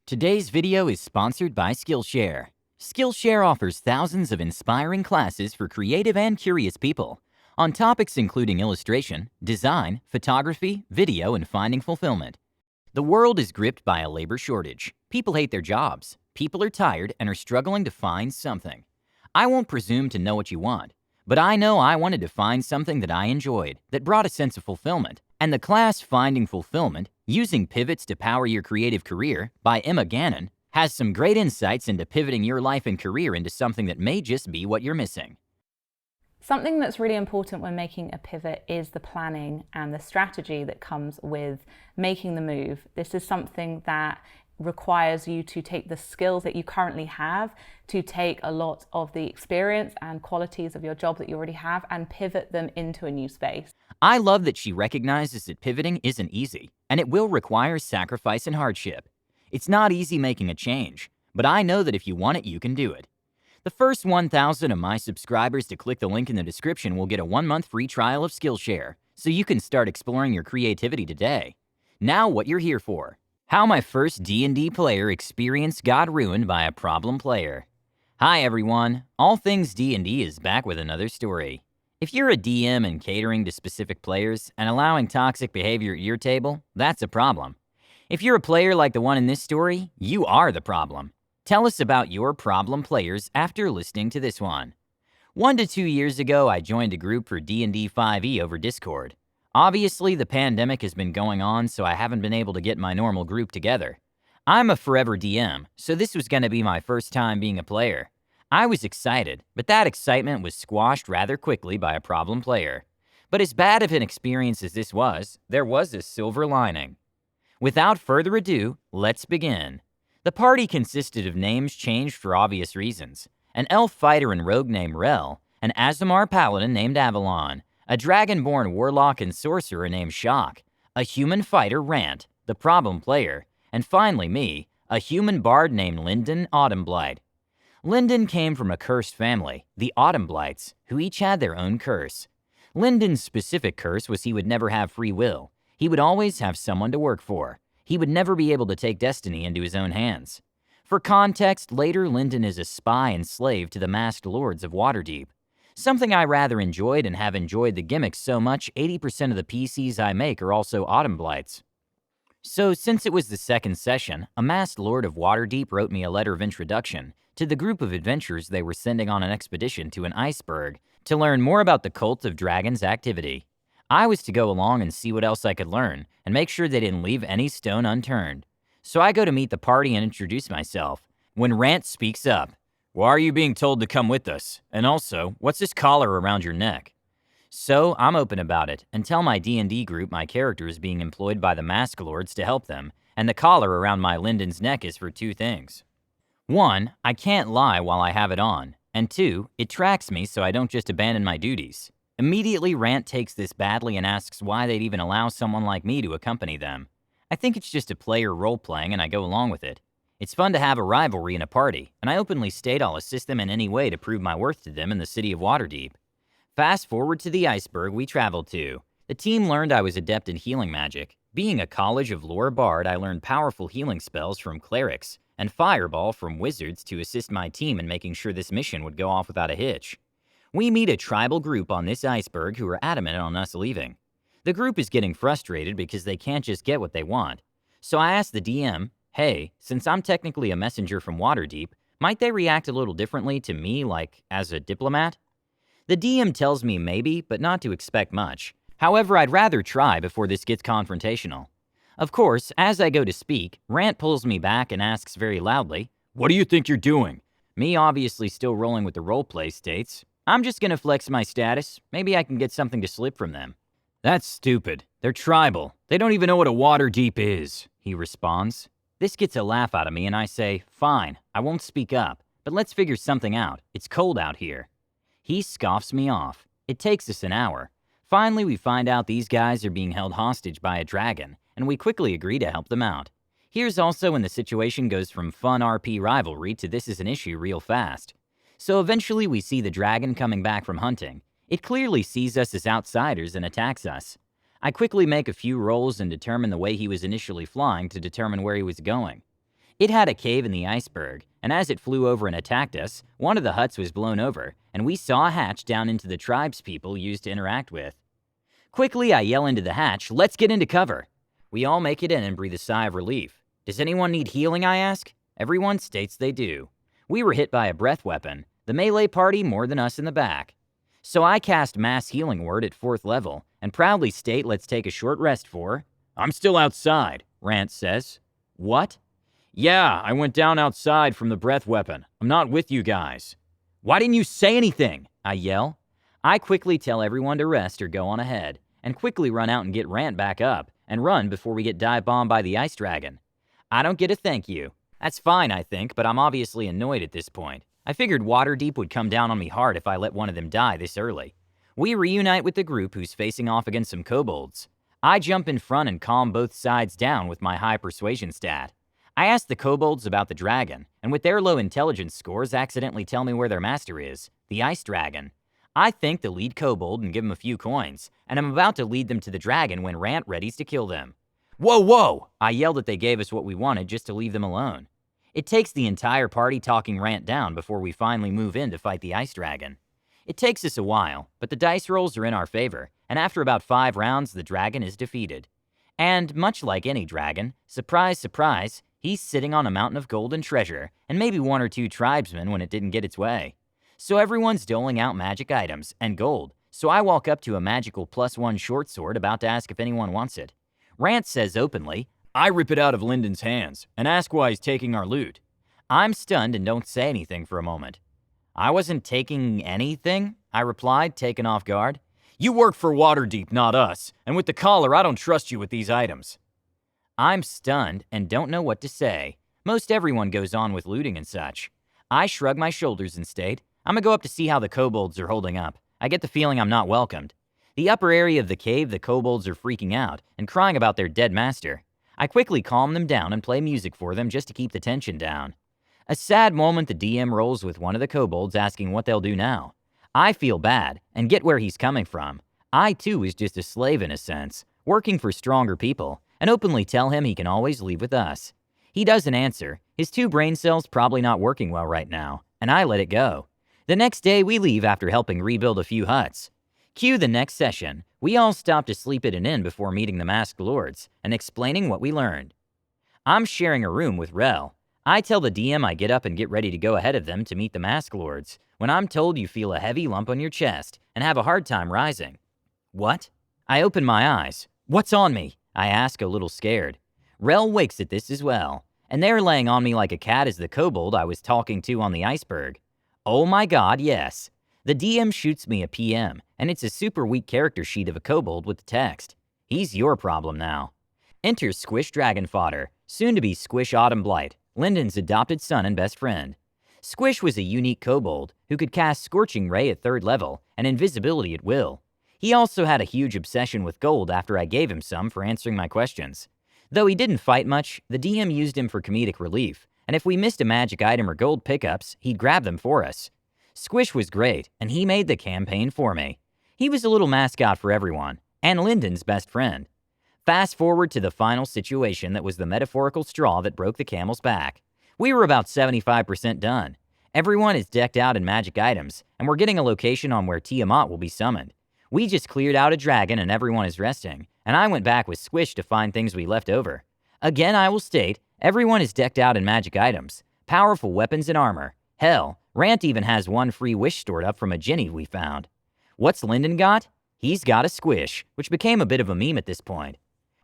Today's video is sponsored by Skillshare. Skillshare offers thousands of inspiring classes for creative and curious people on topics including illustration, design, photography, video, and finding fulfillment. The world is gripped by a labor shortage. People hate their jobs. People are tired and are struggling to find something. I won't presume to know what you want, but I know I wanted to find something that I enjoyed, that brought a sense of fulfillment. And the class Finding Fulfillment, Using Pivots to Power Your Creative Career by Emma Gannon has some great insights into pivoting your life and career into something that may just be what you're missing. Something that's really important when making a pivot is the planning and the strategy that comes with making the move. This is something that requires you to take the skills that you currently have, to take a lot of the experience and qualities of your job that you already have and pivot them into a new space. I love that she recognizes that pivoting isn't easy, and it will require sacrifice and hardship. It's not easy making a change, but I know that if you want it, you can do it. The first 1,000 of my subscribers to click the link in the description will get a 1-month free trial of Skillshare, so you can start exploring your creativity today. Now what you're here for. How my first D&D player experience got ruined by a problem player. Hi everyone, All Things D&D is back with another story. If you're a DM and catering to specific players and allowing toxic behavior at your table, that's a problem. If you're a player like the one in this story, you are the problem. Tell us about your problem players after listening to this one. 1 to 2 years ago, I joined a group for D&D 5e over Discord. Obviously, the pandemic has been going on, so I haven't been able to get my normal group together. I'm a forever DM, so this was going to be my first time being a player. I was excited, but that excitement was squashed rather quickly by a problem player. But as bad of an experience as this was, there was a silver lining. Without further ado, let's begin. The party consisted of names changed for obvious reasons. An elf fighter and rogue named Rel, an Aasimar paladin named Avalon, a dragonborn warlock and sorcerer named Shock, a human fighter Rant, the problem player, and finally me, a human bard named Lyndon Autumnblight. Lyndon came from a cursed family, the Autumnblights, who each had their own curse. Lyndon's specific curse was he would never have free will. He would always have someone to work for. He would never be able to take destiny into his own hands. For context, later Lyndon is a spy and slave to the masked lords of Waterdeep. Something I rather enjoyed and have enjoyed the gimmicks so much, 80% of the PCs I make are also Autumnblights. So since it was the second session, a masked lord of Waterdeep wrote me a letter of introduction to the group of adventurers they were sending on an expedition to an iceberg to learn more about the Cult of Dragons activity. I was to go along and see what else I could learn and make sure they didn't leave any stone unturned. So I go to meet the party and introduce myself, when Rant speaks up. Why are you being told to come with us? And also, what's this collar around your neck? So I'm open about it and tell my D&D group my character is being employed by the Mask Lords to help them, and the collar around my Lyndon's neck is for 2 things. 1, I can't lie while I have it on, and 2, it tracks me so I don't just abandon my duties. Immediately, Rant takes this badly and asks why they'd even allow someone like me to accompany them. I think it's just a player role-playing and I go along with it. It's fun to have a rivalry in a party, and I openly state I'll assist them in any way to prove my worth to them in the city of Waterdeep. Fast forward to the iceberg we traveled to. The team learned I was adept in healing magic. Being a College of Lore bard, I learned powerful healing spells from clerics and fireball from wizards to assist my team in making sure this mission would go off without a hitch. We meet a tribal group on this iceberg who are adamant on us leaving. The group is getting frustrated because they can't just get what they want. So I asked the DM, hey, since I'm technically a messenger from Waterdeep, might they react a little differently to me, like as a diplomat? The DM tells me maybe, but not to expect much. However, I'd rather try before this gets confrontational. Of course, as I go to speak, Rant pulls me back and asks very loudly, what do you think you're doing? Me obviously still rolling with the roleplay states, I'm just gonna flex my status, maybe I can get something to slip from them. That's stupid. They're tribal. They don't even know what a Waterdeep is, he responds. This gets a laugh out of me and I say, fine, I won't speak up, but let's figure something out. It's cold out here. He scoffs me off. It takes us an hour. Finally, we find out these guys are being held hostage by a dragon, and we quickly agree to help them out. Here's also when the situation goes from fun RP rivalry to this is an issue real fast. So eventually we see the dragon coming back from hunting. It clearly sees us as outsiders and attacks us. I quickly make a few rolls and determine the way he was initially flying to determine where he was going. It had a cave in the iceberg, and as it flew over and attacked us, one of the huts was blown over, and we saw a hatch down into the tribespeople used to interact with. Quickly, I yell into the hatch, "Let's get into cover!" We all make it in and breathe a sigh of relief. Does anyone need healing, I ask? Everyone states they do. We were hit by a breath weapon, the melee party more than us in the back. So I cast Mass Healing Word at 4th level, and proudly state let's take a short rest for... "I'm still outside," Rant says. "What?" "Yeah, I went down outside from the breath weapon. I'm not with you guys." "Why didn't you say anything?" I yell. I quickly tell everyone to rest or go on ahead, and quickly run out and get Rant back up, and run before we get dive-bombed by the ice dragon. I don't get a thank you. That's fine, I think, but I'm obviously annoyed at this point. I figured Waterdeep would come down on me hard if I let one of them die this early. We reunite with the group who's facing off against some kobolds. I jump in front and calm both sides down with my high persuasion stat. I ask the kobolds about the dragon, and with their low intelligence scores accidentally tell me where their master is, the ice dragon. I thank the lead kobold and give him a few coins, and I'm about to lead them to the dragon when Rant readies to kill them. "Whoa, whoa!" I yell that they gave us what we wanted just to leave them alone. It takes the entire party talking Rant down before we finally move in to fight the ice dragon. It takes us a while, but the dice rolls are in our favor, and after about 5 rounds, the dragon is defeated. And much like any dragon, surprise, surprise, he's sitting on a mountain of gold and treasure, and maybe 1 or 2 tribesmen when it didn't get its way. So everyone's doling out magic items and gold, so I walk up to a magical +1 short sword about to ask if anyone wants it. Rant says openly, "I rip it out of Lyndon's hands, and ask why he's taking our loot." I'm stunned and don't say anything for a moment. "I wasn't taking anything," I replied, taken off guard. "You work for Waterdeep, not us, and with the collar, I don't trust you with these items." I'm stunned and don't know what to say. Most everyone goes on with looting and such. I shrug my shoulders and state, I'm gonna go up to see how the kobolds are holding up. I get the feeling I'm not welcomed. The upper area of the cave, the kobolds are freaking out and crying about their dead master. I quickly calm them down and play music for them just to keep the tension down. A sad moment, the DM rolls with one of the kobolds asking what they'll do now. I feel bad and get where he's coming from. I too is just a slave in a sense, working for stronger people, and openly tell him he can always leave with us. He doesn't answer, his 2 brain cells probably not working well right now, and I let it go. The next day we leave after helping rebuild a few huts. Cue the next session. We all stop to sleep at an inn before meeting the masked lords and explaining what we learned. I'm sharing a room with Rel. I tell the DM I get up and get ready to go ahead of them to meet the masked lords, when I'm told you feel a heavy lump on your chest and have a hard time rising. What? I open my eyes. What's on me? I ask, a little scared. Rel wakes at this as well, and they're laying on me like a cat as the kobold I was talking to on the iceberg. Oh my god, yes. The DM shoots me a PM, and it's a super weak character sheet of a kobold with the text. He's your problem now. Enters Squish Dragon Fodder, soon to be Squish Autumn Blight, Lyndon's adopted son and best friend. Squish was a unique kobold who could cast Scorching Ray at 3rd level and invisibility at will. He also had a huge obsession with gold after I gave him some for answering my questions. Though he didn't fight much, the DM used him for comedic relief, and if we missed a magic item or gold pickups, he'd grab them for us. Squish was great, and he made the campaign for me. He was a little mascot for everyone, and Lyndon's best friend. Fast forward to the final situation that was the metaphorical straw that broke the camel's back. We were about 75% done. Everyone is decked out in magic items, and we're getting a location on where Tiamat will be summoned. We just cleared out a dragon and everyone is resting, and I went back with Squish to find things we left over. Again, I will state, everyone is decked out in magic items, powerful weapons and armor. Hell, Rant even has 1 free wish stored up from a Jinny we found. What's Lyndon got? He's got a Squish, which became a bit of a meme at this point.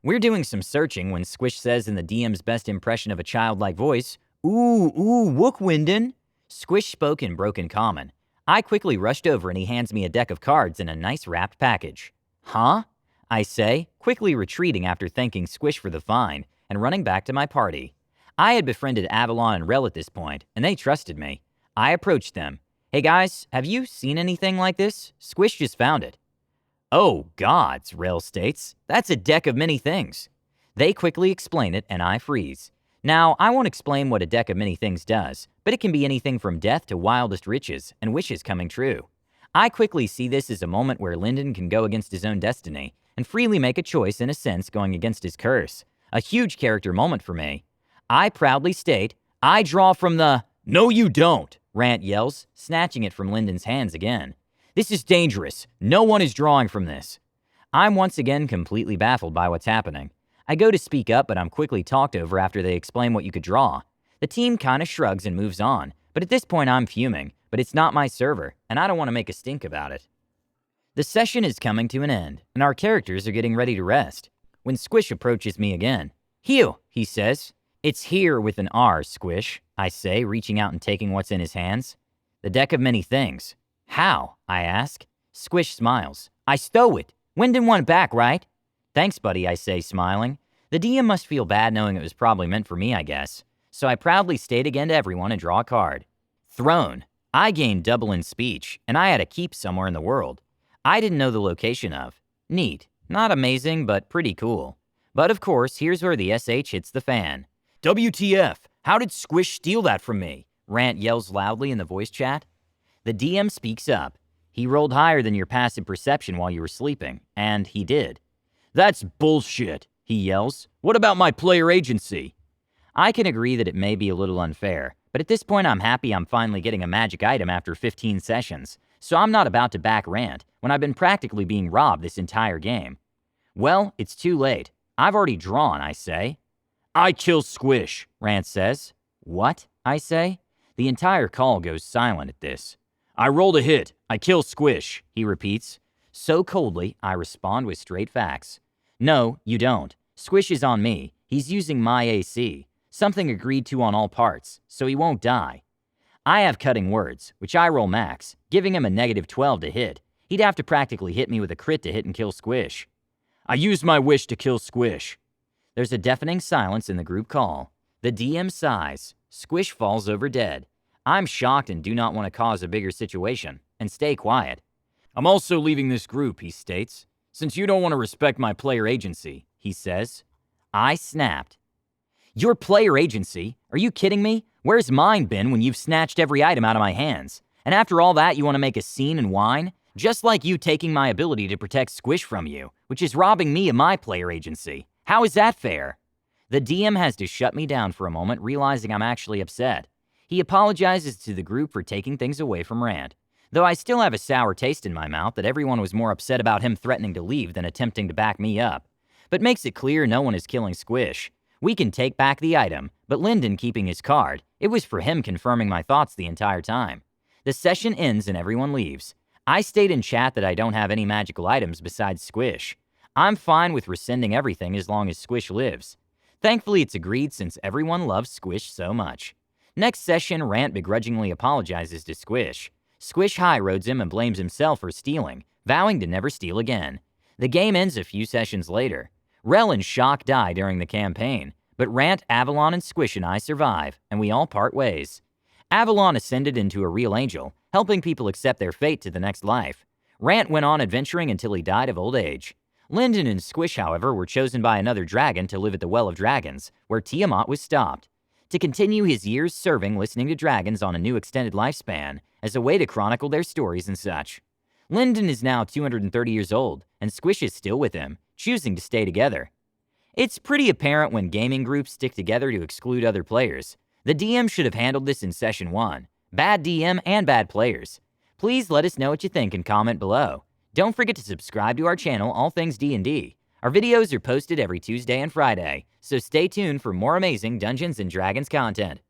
We're doing some searching when Squish says in the DM's best impression of a childlike voice, "Ooh, wook, Wyndon." Squish spoke in broken common. I quickly rushed over and he hands me a deck of cards in a nice wrapped package. Huh? I say, quickly retreating after thanking Squish for the find and running back to my party. I had befriended Avalon and Rel at this point, and they trusted me. I approached them. Hey guys, have you seen anything like this? Squish just found it. Oh gods, Rel states. That's a deck of many things. They quickly explain it and I freeze. Now, I won't explain what a deck of many things does, but it can be anything from death to wildest riches and wishes coming true. I quickly see this as a moment where Lyndon can go against his own destiny and freely make a choice in a sense going against his curse. A huge character moment for me. I proudly state, I draw from the— No, you don't, Rant yells, snatching it from Lyndon's hands again. This is dangerous. No one is drawing from this. I'm once again completely baffled by what's happening. I go to speak up, but I'm quickly talked over after they explain what you could draw. The team kind of shrugs and moves on, but at this point I'm fuming, but it's not my server, and I don't want to make a stink about it. The session is coming to an end, and our characters are getting ready to rest, when Squish approaches me again. Heal, he says. It's here with an R, Squish, I say, reaching out and taking what's in his hands. The deck of many things. How? I ask. Squish smiles. I stow it. Wyndon won back, right? Thanks, buddy, I say, smiling. The DM must feel bad knowing it was probably meant for me, I guess. So I proudly state again to everyone and draw a card. Throne. I gained double in speech, and I had a keep somewhere in the world. I didn't know the location of. Neat. Not amazing, but pretty cool. But of course, here's where the SH hits the fan. WTF? How did Squish steal that from me? Rant yells loudly in the voice chat. The DM speaks up. He rolled higher than your passive perception while you were sleeping, and he did. That's bullshit, he yells. What about my player agency? I can agree that it may be a little unfair, but at this point I'm happy I'm finally getting a magic item after 15 sessions, so I'm not about to back Rant when I've been practically being robbed this entire game. Well, it's too late. I've already drawn, I say. I kill Squish, Rant says. What? I say. The entire call goes silent at this. I rolled a hit. I kill Squish, he repeats. So coldly, I respond with straight facts. No, you don't. Squish is on me. He's using my AC, something agreed to on all parts, so he won't die. I have cutting words, which I roll max, giving him a -12 to hit. He'd have to practically hit me with a crit to hit and kill Squish. I used my wish to kill Squish. There's a deafening silence in the group call. The DM sighs. Squish falls over dead. I'm shocked and do not want to cause a bigger situation, and stay quiet. I'm also leaving this group, he states, since you don't want to respect my player agency, he says. I snapped. Your player agency? Are you kidding me? Where's mine been when you've snatched every item out of my hands? And after all that, you want to make a scene and whine? Just like you taking my ability to protect Squish from you, which is robbing me of my player agency. How is that fair? The DM has to shut me down for a moment, realizing I'm actually upset. He apologizes to the group for taking things away from Rant, though I still have a sour taste in my mouth that everyone was more upset about him threatening to leave than attempting to back me up, but makes it clear no one is killing Squish. We can take back the item, but Lyndon keeping his card. It was for him confirming my thoughts the entire time. The session ends and everyone leaves. I state in chat that I don't have any magical items besides Squish. I'm fine with rescinding everything as long as Squish lives. Thankfully, it's agreed since everyone loves Squish so much. Next session, Rant begrudgingly apologizes to Squish. Squish high-roads him and blames himself for stealing, vowing to never steal again. The game ends a few sessions later. Rel and Shock die during the campaign, but Rant, Avalon, and Squish and I survive, and we all part ways. Avalon ascended into a real angel, helping people accept their fate to the next life. Rant went on adventuring until he died of old age. Lyndon and Squish, however, were chosen by another dragon to live at the Well of Dragons, where Tiamat was stopped, to continue his years serving listening to dragons on a new extended lifespan, as a way to chronicle their stories and such. Lyndon is now 230 years old, and Squish is still with him, choosing to stay together. It's pretty apparent when gaming groups stick together to exclude other players. The DM should have handled this in Session 1. Bad DM and bad players. Please let us know what you think and comment below. Don't forget to subscribe to our channel, All Things D&D. Our videos are posted every Tuesday and Friday, so stay tuned for more amazing Dungeons & Dragons content.